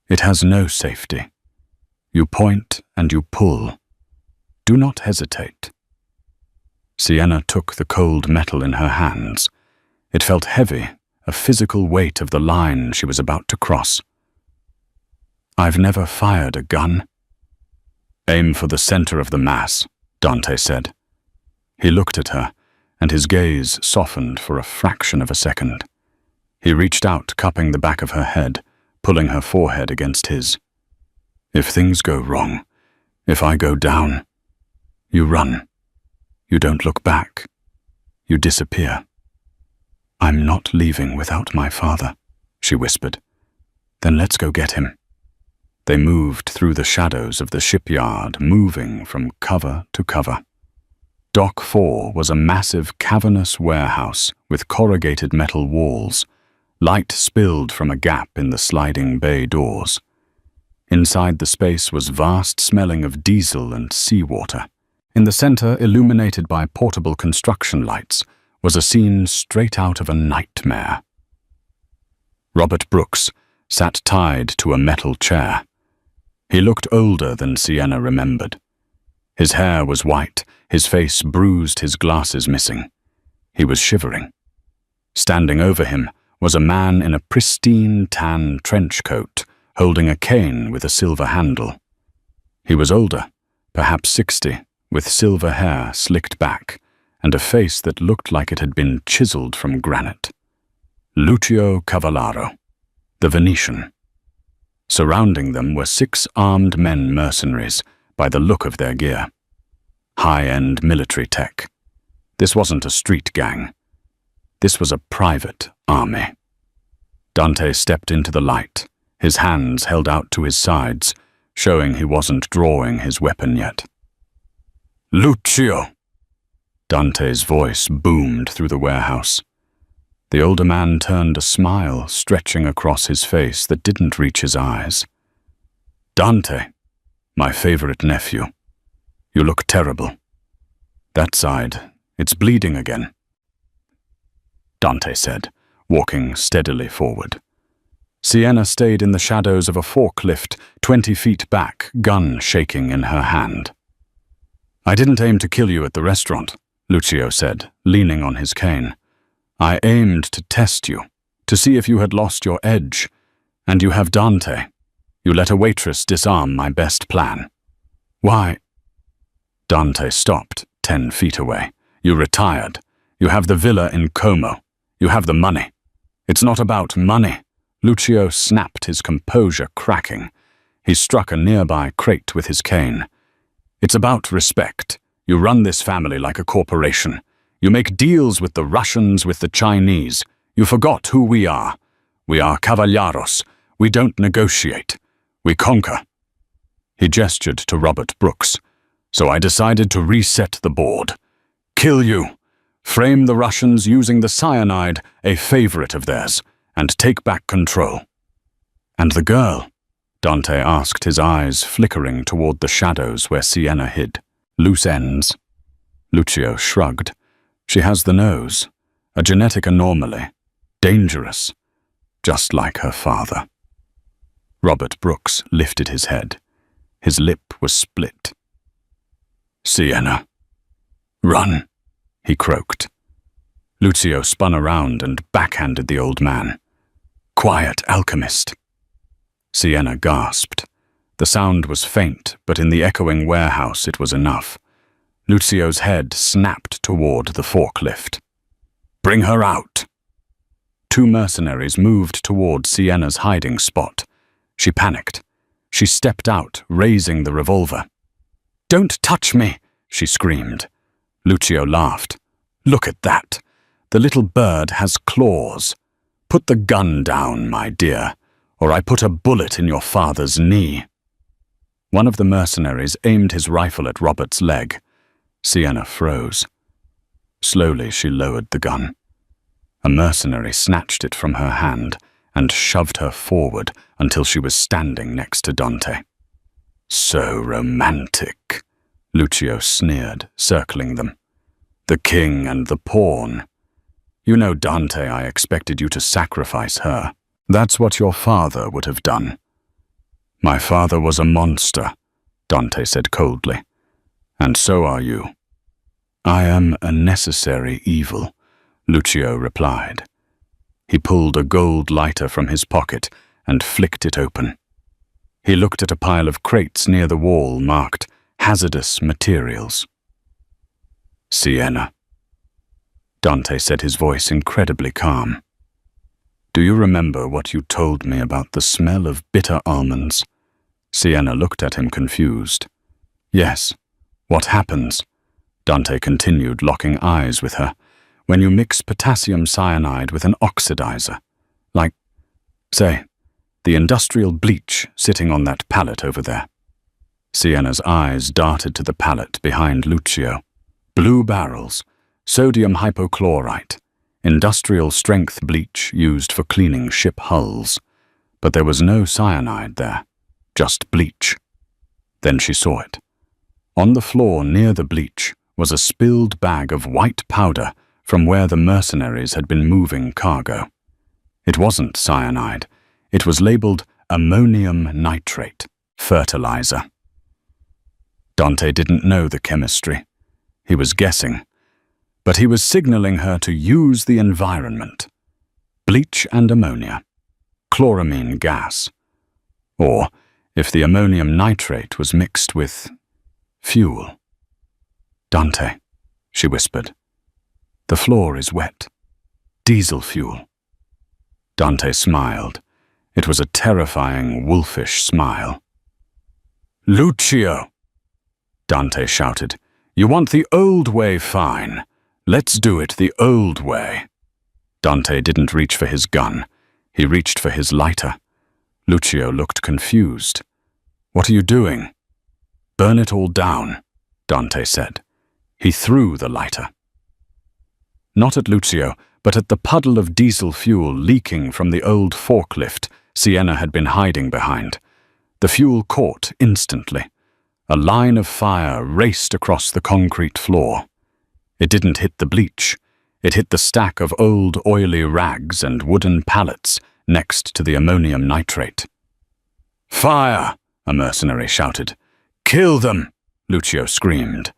[SPEAKER 1] "It has no safety. You point and you pull. Do not hesitate." Sienna took the cold metal in her hands. It felt heavy, a physical weight of the line she was about to cross. "I've never fired a gun." "Aim for the center of the mass," Dante said. He looked at her, and his gaze softened for a fraction of a second. He reached out, cupping the back of her head, pulling her forehead against his. "If things go wrong, if I go down, you run. You don't look back. You disappear." "I'm not leaving without my father," she whispered. "Then let's go get him." They moved through the shadows of the shipyard, moving from cover to cover. Dock 4 was a massive cavernous warehouse with corrugated metal walls. Light spilled from a gap in the sliding bay doors. Inside the space was vast smelling of diesel and seawater. In the center, illuminated by portable construction lights, was a scene straight out of a nightmare. Robert Brooks sat tied to a metal chair. He looked older than Sienna remembered. His hair was white, his face bruised, his glasses missing. He was shivering. Standing over him was a man in a pristine tan trench coat, holding a cane with a silver handle. He was older, perhaps 60, with silver hair slicked back, and a face that looked like it had been chiseled from granite. Lucio Cavallaro, the Venetian. Surrounding them were 6 armed men mercenaries, by the look of their gear. High-end military tech. This wasn't a street gang. This was a private army. Dante stepped into the light, his hands held out to his sides, showing he wasn't drawing his weapon yet. "Lucio!" Dante's voice boomed through the warehouse. The older man turned, a smile stretching across his face that didn't reach his eyes. "Dante, my favorite nephew. You look terrible. That side, it's bleeding again," Dante said, walking steadily forward. Sienna stayed in the shadows of a forklift 20 feet back, gun shaking in her hand. "I didn't aim to kill you at the restaurant," Lucio said, leaning on his cane. "I aimed to test you, to see if you had lost your edge. And you have Dante. You let a waitress disarm my best plan." "Why?" Dante stopped 10 feet away. "You retired. You have the villa in Como. You have the money." "It's not about money." Lucio snapped, his composure cracking. He struck a nearby crate with his cane. "It's about respect. You run this family like a corporation. You make deals with the Russians, with the Chinese. You forgot who we are. We are cavalieros. We don't negotiate. We conquer." He gestured to Robert Brooks. "So I decided to reset the board. Kill you. Frame the Russians using the cyanide, a favorite of theirs, and take back control." "And the girl?" Dante asked, his eyes flickering toward the shadows where Sienna hid. "Loose ends." Lucio shrugged. "She has the nose. A genetic anomaly. Dangerous. Just like her father." Robert Brooks lifted his head. His lip was split. "Sienna. Run," he croaked. Lucio spun around and backhanded the old man. "Quiet, alchemist." Sienna gasped. The sound was faint, but in the echoing warehouse it was enough. Lucio's head snapped toward the forklift. "Bring her out." Two mercenaries moved toward Sienna's hiding spot. She panicked. She stepped out, raising the revolver. "Don't touch me," she screamed. Lucio laughed. "Look at that. The little bird has claws. Put the gun down, my dear, or I put a bullet in your father's knee." One of the mercenaries aimed his rifle at Robert's leg. Sienna froze. Slowly she lowered the gun. A mercenary snatched it from her hand and shoved her forward until she was standing next to Dante. "So romantic," Lucio sneered, circling them. "The king and the pawn. You know, Dante, I expected you to sacrifice her. That's what your father would have done." "My father was a monster," Dante said coldly. "And so are you." "I am a necessary evil," Lucio replied. He pulled a gold lighter from his pocket and flicked it open. He looked at a pile of crates near the wall marked hazardous materials. "Sienna," Dante said, his voice incredibly calm. "Do you remember what you told me about the smell of bitter almonds?" Sienna looked at him confused. "Yes. What happens?" Dante continued, locking eyes with her. "When you mix potassium cyanide with an oxidizer, like, say, the industrial bleach sitting on that pallet over there." Sienna's eyes darted to the pallet behind Lucio. Blue barrels, sodium hypochlorite, industrial-strength bleach used for cleaning ship hulls. But there was no cyanide there, just bleach. Then she saw it. On the floor near the bleach was a spilled bag of white powder from where the mercenaries had been moving cargo. It wasn't cyanide. It was labeled ammonium nitrate, fertilizer. Dante didn't know the chemistry. He was guessing. But he was signaling her to use the environment. Bleach and ammonia. Chloramine gas. Or, if the ammonium nitrate was mixed with fuel. "Dante," she whispered. "The floor is wet. Diesel fuel." Dante smiled. It was a terrifying, wolfish smile. "Lucio!" Dante shouted. "You want the old way, fine. Let's do it the old way." Dante didn't reach for his gun. He reached for his lighter. Lucio looked confused. "What are you doing?" "Burn it all down," Dante said. He threw the lighter. Not at Lucio, but at the puddle of diesel fuel leaking from the old forklift Sienna had been hiding behind. The fuel caught instantly. A line of fire raced across the concrete floor. It didn't hit the bleach. It hit the stack of old oily rags and wooden pallets next to the ammonium nitrate. "Fire!" a mercenary shouted. "Kill them!" Lucio screamed.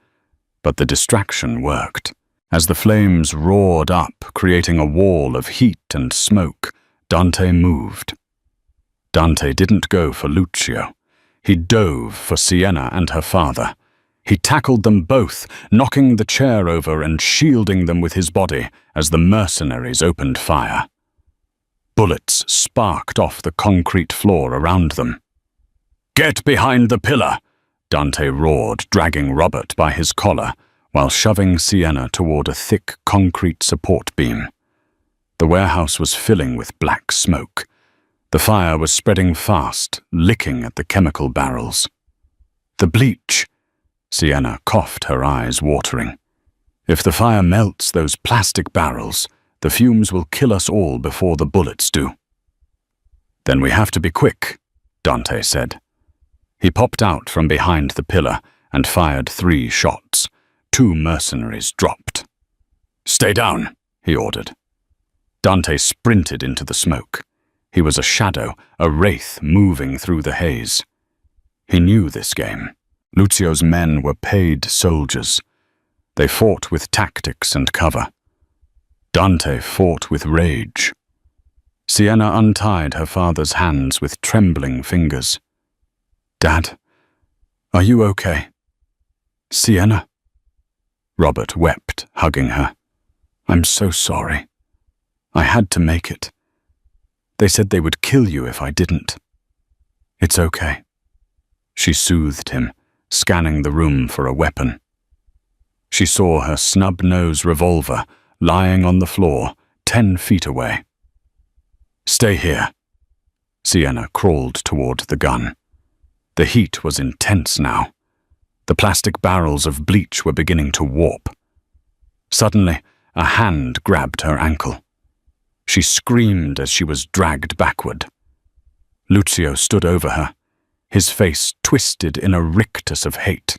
[SPEAKER 1] But the distraction worked. As the flames roared up, creating a wall of heat and smoke, Dante moved. Dante didn't go for Lucio. He dove for Sienna and her father. He tackled them both, knocking the chair over and shielding them with his body as the mercenaries opened fire. Bullets sparked off the concrete floor around them. "Get behind the pillar!" Dante roared, dragging Robert by his collar, while shoving Sienna toward a thick concrete support beam. The warehouse was filling with black smoke. The fire was spreading fast, licking at the chemical barrels. "The bleach!" Sienna coughed, her eyes watering. "If the fire melts those plastic barrels, the fumes will kill us all before the bullets do." "Then we have to be quick," Dante said. He popped out from behind the pillar and fired 3 shots. 2 mercenaries dropped. "Stay down," he ordered. Dante sprinted into the smoke. He was a shadow, a wraith moving through the haze. He knew this game. Lucio's men were paid soldiers. They fought with tactics and cover. Dante fought with rage. Sienna untied her father's hands with trembling fingers. "Dad, are you okay?" "Sienna?" Robert wept, hugging her. "I'm so sorry. I had to make it. They said they would kill you if I didn't." "It's okay." She soothed him, scanning the room for a weapon. She saw her snub-nose revolver lying on the floor, 10 feet away. "Stay here." Sienna crawled toward the gun. The heat was intense now. The plastic barrels of bleach were beginning to warp. Suddenly, a hand grabbed her ankle. She screamed as she was dragged backward. Lucio stood over her, his face twisted in a rictus of hate.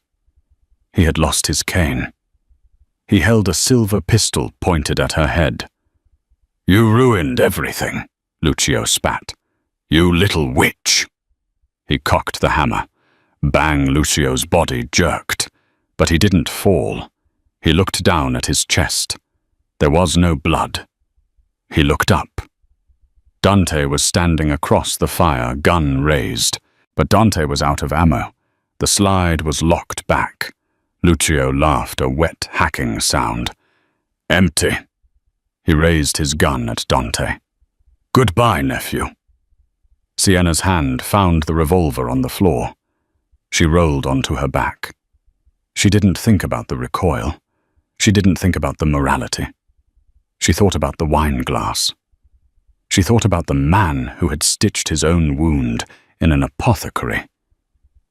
[SPEAKER 1] He had lost his cane. He held a silver pistol pointed at her head. "You ruined everything," Lucio spat. "You little witch." He cocked the hammer. Bang! Lucio's body jerked, but he didn't fall. He looked down at his chest. There was no blood. He looked up. Dante was standing across the fire, gun raised, but Dante was out of ammo. The slide was locked back. Lucio laughed, a wet, hacking sound. "Empty." He raised his gun at Dante. "Goodbye, nephew." Sienna's hand found the revolver on the floor. She rolled onto her back. She didn't think about the recoil. She didn't think about the morality. She thought about the wine glass. She thought about the man who had stitched his own wound in an apothecary.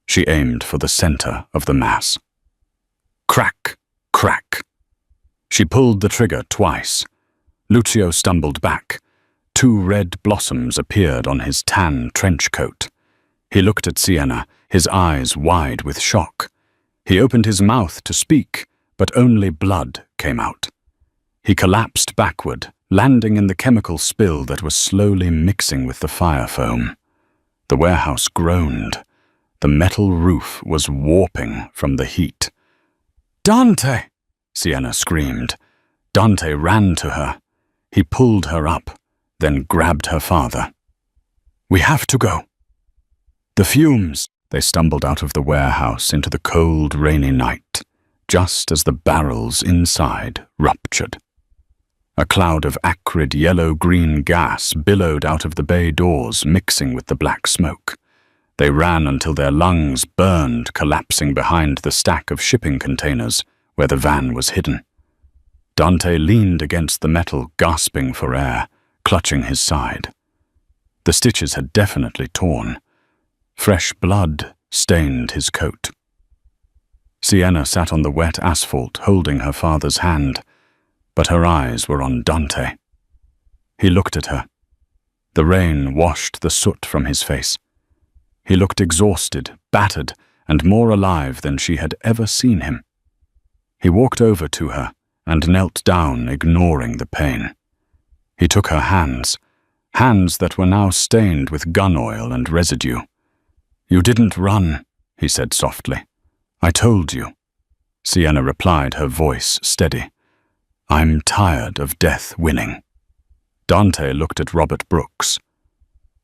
[SPEAKER 1] She aimed for the center of the mass. Crack, crack. She pulled the trigger twice. Lucio stumbled back. 2 red blossoms appeared on his tan trench coat. He looked at Sienna, his eyes wide with shock. He opened his mouth to speak, but only blood came out. He collapsed backward, landing in the chemical spill that was slowly mixing with the fire foam. The warehouse groaned. The metal roof was warping from the heat. "Dante!" Sienna screamed. Dante ran to her. He pulled her up, then grabbed her father. "We have to go." "The fumes!" They stumbled out of the warehouse into the cold, rainy night, just as the barrels inside ruptured. A cloud of acrid yellow-green gas billowed out of the bay doors, mixing with the black smoke. They ran until their lungs burned, collapsing behind the stack of shipping containers where the van was hidden. Dante leaned against the metal, gasping for air, clutching his side. The stitches had definitely torn. Fresh blood stained his coat. Sienna sat on the wet asphalt, holding her father's hand, but her eyes were on Dante. He looked at her. The rain washed the soot from his face. He looked exhausted, battered, and more alive than she had ever seen him. He walked over to her and knelt down, ignoring the pain. He took her hands that were now stained with gun oil and residue. "You didn't run," he said softly. "I told you." Sienna replied, her voice steady. "I'm tired of death winning." Dante looked at Robert Brooks.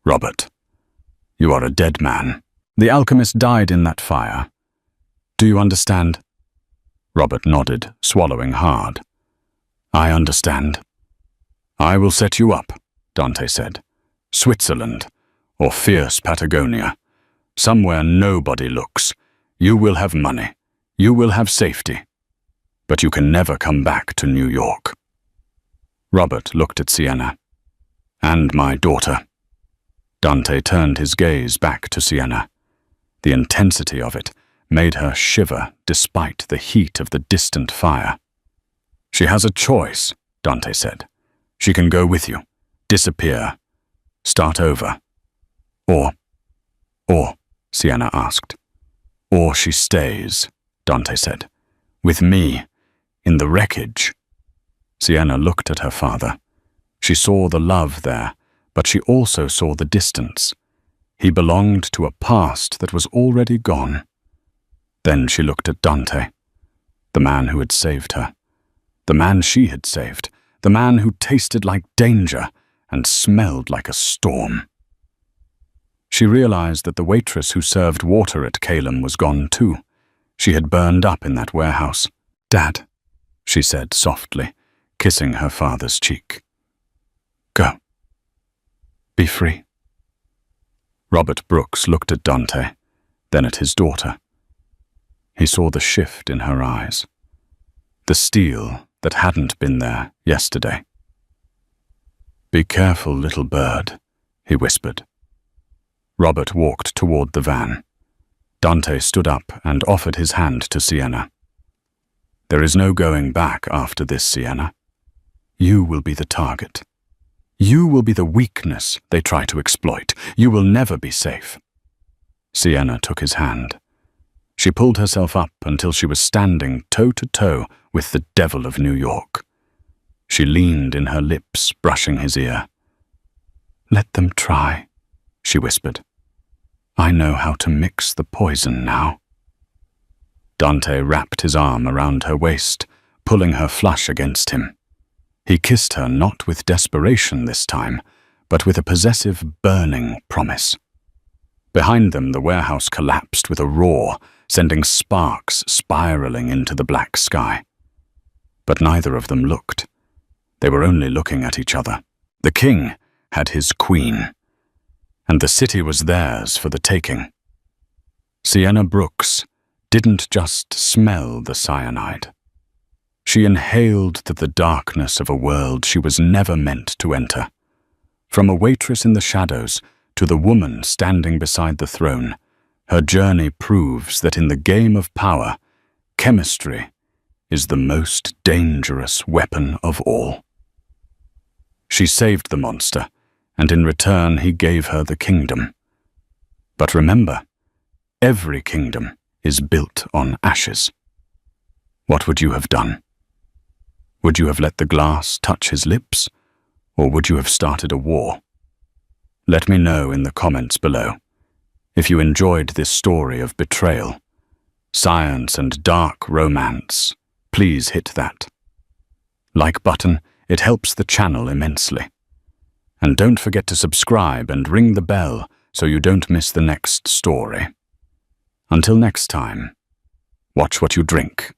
[SPEAKER 1] "Robert, you are a dead man. The alchemist died in that fire. Do you understand?" Robert nodded, swallowing hard. "I understand." "I will set you up," Dante said. "Switzerland, or fierce Patagonia. somewhere nobody looks. You will have money. You will have safety. But you can never come back to New York." Robert looked at Sienna. "And my daughter." Dante turned his gaze back to Sienna. The intensity of it made her shiver despite the heat of the distant fire. "She has a choice," Dante said. "She can go with you, disappear, start over. Or, Sienna asked. "Or she stays," Dante said. "With me, in the wreckage." Sienna looked at her father. She saw the love there, but she also saw the distance. He belonged to a past that was already gone. Then she looked at Dante, the man who had saved her, the man she had saved, the man who tasted like danger and smelled like a storm. She realized that the waitress who served water at Calum was gone too. She had burned up in that warehouse. "Dad," she said softly, kissing her father's cheek. "Go. Be free." Robert Brooks looked at Dante, then at his daughter. He saw the shift in her eyes, the steel that hadn't been there yesterday. "Be careful, little bird," he whispered. Robert walked toward the van. Dante stood up and offered his hand to Sienna. "There is no going back after this, Sienna. You will be the target. You will be the weakness they try to exploit. You will never be safe." Sienna took his hand. She pulled herself up until she was standing toe-to-toe with the devil of New York. She leaned in her lips, brushing his ear. "Let them try," she whispered. "I know how to mix the poison now." Dante wrapped his arm around her waist, pulling her flush against him. He kissed her not with desperation this time, but with a possessive, burning promise. Behind them, the warehouse collapsed with a roar, sending sparks spiraling into the black sky. But neither of them looked. They were only looking at each other. The king had his queen, and the city was theirs for the taking. Sienna Brooks didn't just smell the cyanide. She inhaled the darkness of a world she was never meant to enter. From a waitress in the shadows to the woman standing beside the throne, her journey proves that in the game of power, chemistry is the most dangerous weapon of all. She saved the monster, and in return he gave her the kingdom. But remember, every kingdom is built on ashes. What would you have done? Would you have let the glass touch his lips, or would you have started a war? Let me know in the comments below. If you enjoyed this story of betrayal, science and dark romance, please hit that like button. It helps the channel immensely. And don't forget to subscribe and ring the bell so you don't miss the next story. Until next time, watch what you drink.